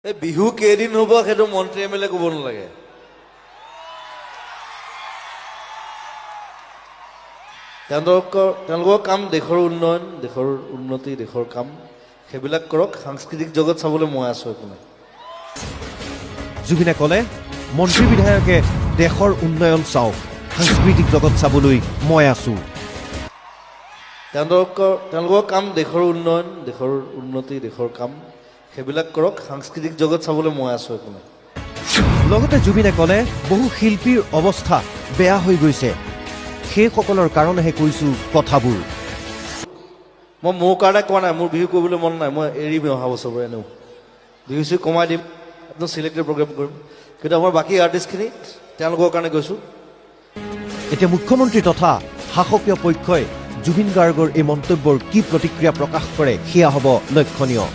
এই বিহু কেইদিন হ'ব সেইটো মন্ত্ৰী এমএলএ ক'ব নালাগে। তেওঁলোকৰ কাম দেশৰ উন্নয়ন, দেশৰ উন্নতি, দেশৰ কাম সেইবিলাক কৰক। সাংস্কৃতিক জগত চাবলৈ মই আছো। একো নাই। জুবিনে ক'লে মন্ত্ৰী বিধায়কে দেশৰ উন্নয়ন চাওক, সাংস্কৃতিক জগত চাবলৈ মই আছো। তেওঁলোকৰ কাম দেশৰ উন্নয়ন, দেশৰ উন্নতি, দেশৰ কাম সেইবিলাক কৰক। সাংস্কৃতিক জগত চাবলৈ মই আছো। একো নাই। লগতে জুবিনে ক'লে বহু শিল্পীৰ অৱস্থা বেয়া হৈ গৈছে, সেইসকলৰ কাৰণেহে কৈছো কথাবোৰ। মই মোৰ কাৰণে কোৱা নাই, মোৰ বিহু কৰিবলৈ মন নাই, মই এৰিম অহা বছৰ পৰা। এনেও বিহু চিহু কমাই দিম, একদম চিলেক্টেড প্ৰগ্ৰেম কৰিম। কিন্তু আমাৰ বাকী আৰ্টিষ্টখিনি তেওঁলোকৰ কাৰণে গৈছোঁ। এতিয়া মুখ্যমন্ত্ৰী তথা শাসকীয় পক্ষই জুবিন গাৰ্গৰ এই মন্তব্যৰ কি প্ৰতিক্ৰিয়া প্ৰকাশ কৰে সেয়া হ'ব লক্ষণীয়।